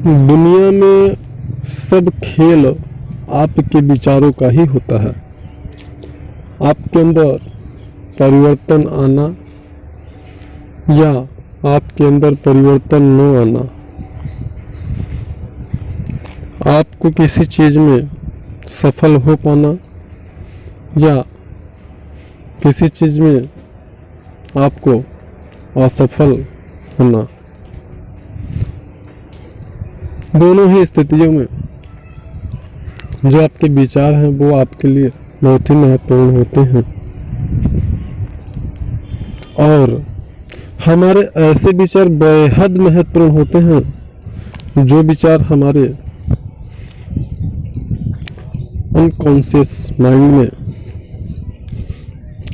दुनिया में सब खेल आपके विचारों का ही होता है। आपके अंदर परिवर्तन आना या आपके अंदर परिवर्तन न आना, आपको किसी चीज़ में सफल हो पाना या किसी चीज़ में आपको असफल होना, दोनों ही स्थितियों में जो आपके विचार हैं वो आपके लिए बहुत ही महत्वपूर्ण होते हैं। और हमारे ऐसे विचार बेहद महत्वपूर्ण होते हैं जो विचार हमारे अनकॉन्शियस माइंड में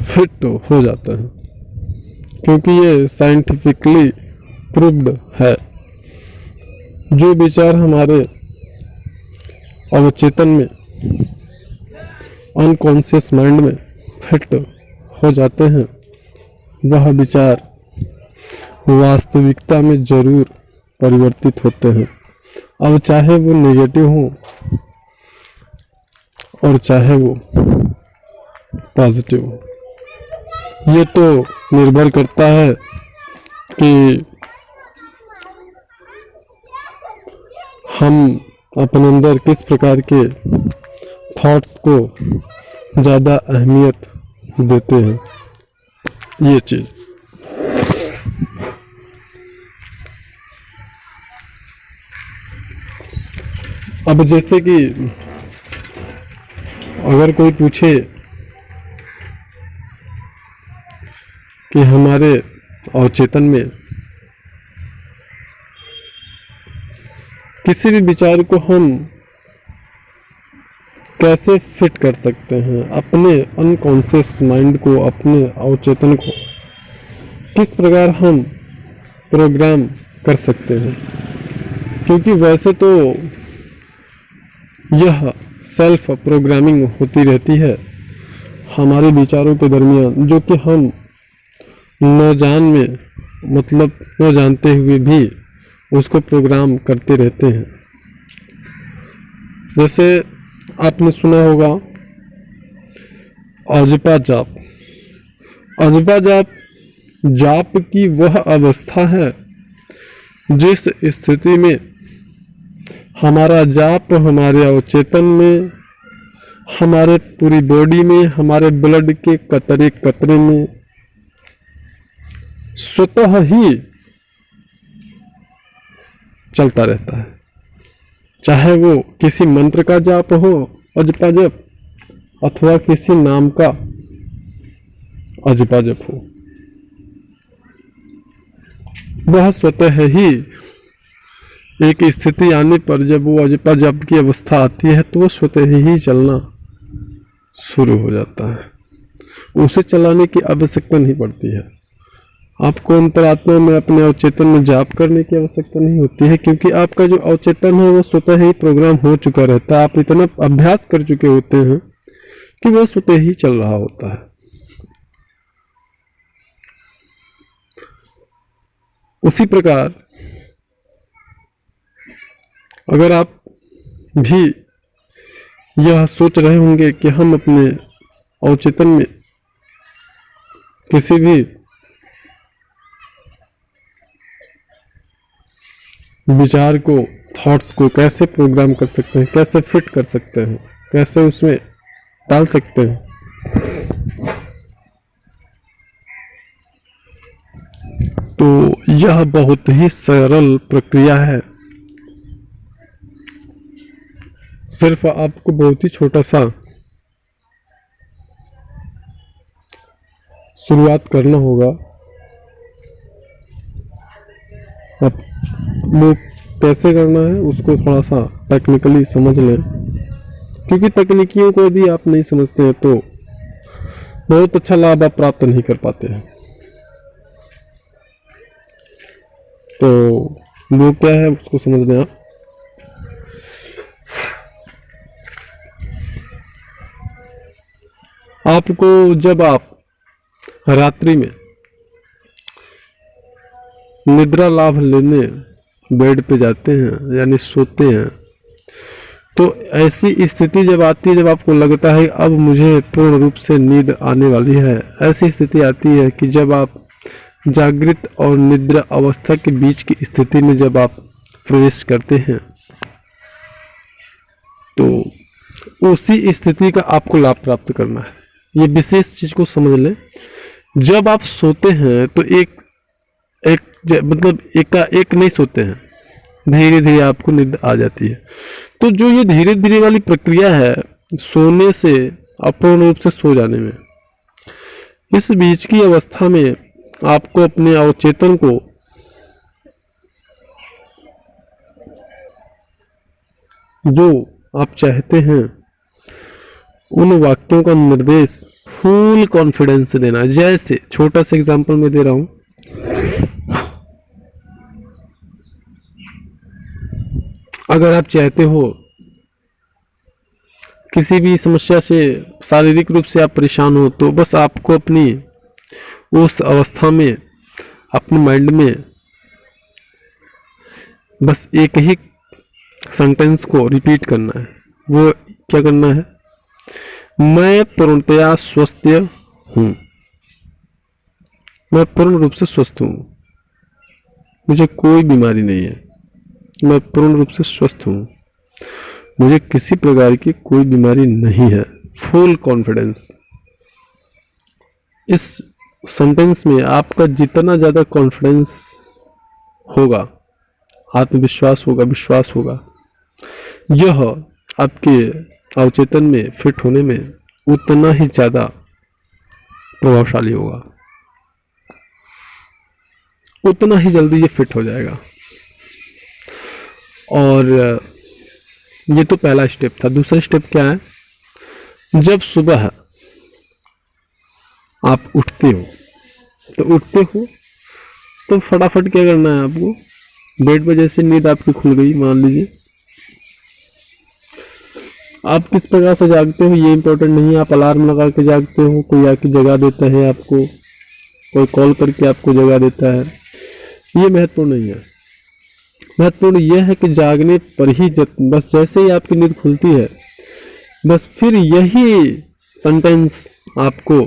फिट हो जाता है, क्योंकि ये साइंटिफिकली प्रूव्ड है। जो विचार हमारे अवचेतन में अनकॉन्शियस माइंड में फिट हो जाते हैं, वह विचार वास्तविकता में जरूर परिवर्तित होते हैं। अब चाहे वो नेगेटिव हो और चाहे वो पॉजिटिव हो, ये तो निर्भर करता है कि हम अपने अंदर किस प्रकार के थॉट्स को ज़्यादा अहमियत देते हैं। ये चीज़ अब जैसे कि अगर कोई पूछे कि हमारे अवचेतन में किसी भी विचार को हम कैसे फिट कर सकते हैं, अपने अनकॉन्शियस माइंड को, अपने अवचेतन को किस प्रकार हम प्रोग्राम कर सकते हैं, क्योंकि वैसे तो यह सेल्फ प्रोग्रामिंग होती रहती है हमारे विचारों के दरमियान, जो कि हम न जान में, मतलब न जानते हुए भी उसको प्रोग्राम करते रहते हैं। जैसे आपने सुना होगा अजपा जाप। अजपा जाप जाप की वह अवस्था है जिस स्थिति में हमारा जाप हमारे अवचेतन में, हमारे पूरी बॉडी में, हमारे ब्लड के कतरे कतरे में स्वतः ही चलता रहता है। चाहे वो किसी मंत्र का जाप हो, अजपा जप, अथवा किसी नाम का अजपा जप हो, वह स्वतः ही एक स्थिति आने पर जब वो अजपा जप की अवस्था आती है तो वो स्वतः ही चलना शुरू हो जाता है। उसे चलाने की आवश्यकता नहीं पड़ती है। आपको अंतरात्मा में, अपने अवचेतन में जाप करने की आवश्यकता नहीं होती है, क्योंकि आपका जो अवचेतन है वो स्वतः ही प्रोग्राम हो चुका रहता है। आप इतना अभ्यास कर चुके होते हैं कि वह स्वतः ही चल रहा होता है। उसी प्रकार अगर आप भी यह सोच रहे होंगे कि हम अपने अवचेतन में किसी भी विचार को, थॉट्स को कैसे प्रोग्राम कर सकते हैं, कैसे फिट कर सकते हैं, कैसे उसमें डाल सकते हैं, तो यह बहुत ही सरल प्रक्रिया है। सिर्फ आपको बहुत ही छोटा सा शुरुआत करना होगा। अब वो कैसे करना है उसको थोड़ा सा टेक्निकली समझ लें, क्योंकि तकनीकियों को यदि आप नहीं समझते हैं तो बहुत अच्छा लाभ आप प्राप्त नहीं कर पाते हैं। तो वो क्या है उसको समझ लें आप। आपको जब आप रात्रि में निद्रा लाभ लेने बेड पे जाते हैं यानी सोते हैं, तो ऐसी स्थिति जब आती है जब आपको लगता है अब मुझे पूर्ण रूप से नींद आने वाली है, ऐसी स्थिति आती है कि जब आप जागृत और निद्रा अवस्था के बीच की स्थिति में जब आप प्रवेश करते हैं, तो उसी स्थिति का आपको लाभ प्राप्त करना है। ये विशेष चीज को समझ लें। जब आप सोते हैं तो मतलब एक नहीं सोते हैं, धीरे धीरे आपको नींद आ जाती है। तो जो ये धीरे धीरे वाली प्रक्रिया है सोने से अपूर्ण रूप से सो जाने में, इस बीच की अवस्था में आपको अपने अवचेतन को जो आप चाहते हैं उन वाक्यों का निर्देश फुल कॉन्फिडेंस से देना है। जैसे छोटा सा एग्जांपल मैं दे रहा हूं, अगर आप चाहते हो किसी भी समस्या से शारीरिक रूप से आप परेशान हो, तो बस आपको अपनी उस अवस्था में अपने माइंड में बस एक ही सेंटेंस को रिपीट करना है। वो क्या करना है? मैं पूर्णतया स्वस्थ हूँ, मैं पूर्ण रूप से स्वस्थ हूँ, मुझे कोई बीमारी नहीं है, मैं पूर्ण रूप से स्वस्थ हूँ, मुझे किसी प्रकार की कोई बीमारी नहीं है। Full confidence. इस सेंटेंस में आपका जितना ज़्यादा कॉन्फिडेंस होगा, आत्मविश्वास होगा, विश्वास होगा, यह आपके अवचेतन में फिट होने में उतना ही ज़्यादा प्रभावशाली होगा, उतना ही जल्दी ये फिट हो जाएगा। और ये तो पहला स्टेप था। दूसरा स्टेप क्या है? जब सुबह आप उठते हो तो फटाफट क्या करना है आपको? बेड पर जैसे नींद आपकी खुल गई, मान लीजिए, आप किस प्रकार से जागते हो ये इंपॉर्टेंट नहीं है। आप अलार्म लगा के जागते हो, कोई आके जगा देता है आपको, कोई कॉल करके आपको जगा देता है, ये महत्वपूर्ण नहीं है। महत्वपूर्ण यह है कि जागने पर ही बस जैसे ही आपकी नींद खुलती है, बस फिर यही सेंटेंस आपको,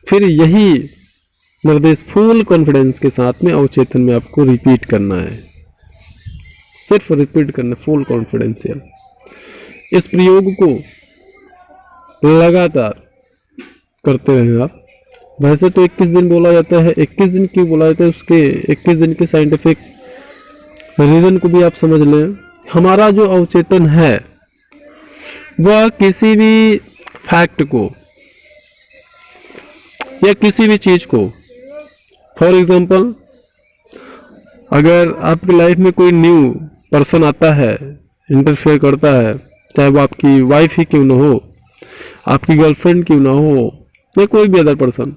फिर यही निर्देश फुल कॉन्फिडेंस के साथ में अवचेतन में आपको रिपीट करना है। सिर्फ रिपीट करना, फुल कॉन्फिडेंशियल। इस प्रयोग को लगातार करते रहें आप। वैसे तो 21 दिन बोला जाता है, 21 दिन क्यों बोला जाता है, उसके 21 दिन के साइंटिफिक रीजन को भी आप समझ लें। हमारा जो अवचेतन है वह किसी भी फैक्ट को या किसी भी चीज को, फॉर एग्जाम्पल अगर आपकी लाइफ में कोई न्यू पर्सन आता है, इंटरफेयर करता है, चाहे वो आपकी वाइफ ही क्यों ना हो, आपकी गर्लफ्रेंड क्यों ना हो, या कोई भी अदर पर्सन,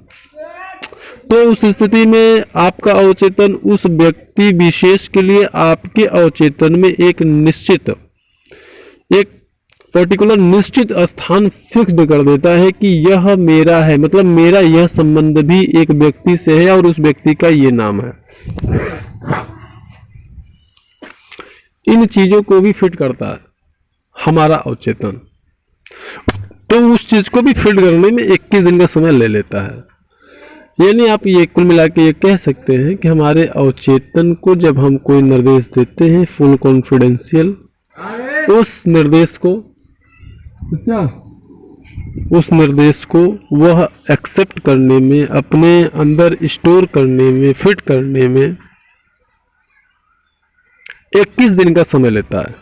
तो उस स्थिति में आपका अवचेतन उस व्यक्ति विशेष के लिए आपके अवचेतन में एक पर्टिकुलर निश्चित स्थान फिक्स्ड कर देता है कि यह मेरा है, मतलब मेरा यह संबंध भी एक व्यक्ति से है और उस व्यक्ति का ये नाम है। इन चीजों को भी फिट करता है हमारा अवचेतन। तो उस चीज को भी फिट करने में 21 दिन का समय ले लेता है। यानी आप ये कुल मिला के ये कह सकते हैं कि हमारे अवचेतन को जब हम कोई निर्देश देते हैं फुल कॉन्फिडेंशियल, उस निर्देश को वह एक्सेप्ट करने में, अपने अंदर स्टोर करने में, फिट करने में 21 दिन का समय लेता है।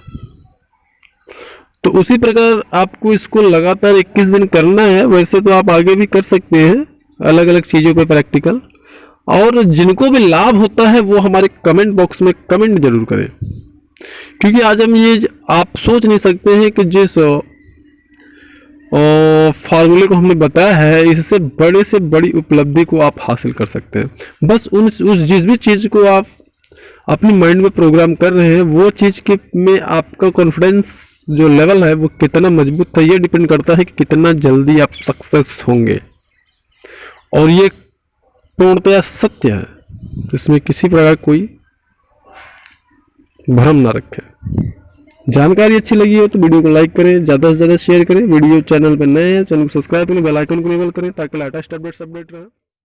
तो उसी प्रकार आपको इसको लगातार 21 दिन करना है। वैसे तो आप आगे भी कर सकते हैं अलग अलग चीज़ों पे प्रैक्टिकल, और जिनको भी लाभ होता है वो हमारे कमेंट बॉक्स में कमेंट जरूर करें, क्योंकि आज हम ये आप सोच नहीं सकते हैं कि जिस फार्मूले को हमने बताया है, इससे बड़े से बड़ी उपलब्धि को आप हासिल कर सकते हैं। बस उस जिस भी चीज़ को आप अपनी माइंड में प्रोग्राम कर रहे हैं, वो चीज़ के में आपका कॉन्फिडेंस जो लेवल है वो कितना मजबूत है, ये डिपेंड करता है कि कितना जल्दी आप सक्सेस होंगे। और ये पूर्णतया सत्य है, इसमें किसी प्रकार कोई भ्रम ना रखें। जानकारी अच्छी लगी हो तो वीडियो को लाइक करें, ज़्यादा से ज़्यादा शेयर करें। वीडियो चैनल पर नए हैं, चैनल को सब्सक्राइब करें, बेल आइकन को इनेबल करें ताकि लेटेस्ट अपडेट्स अपडेट रहे।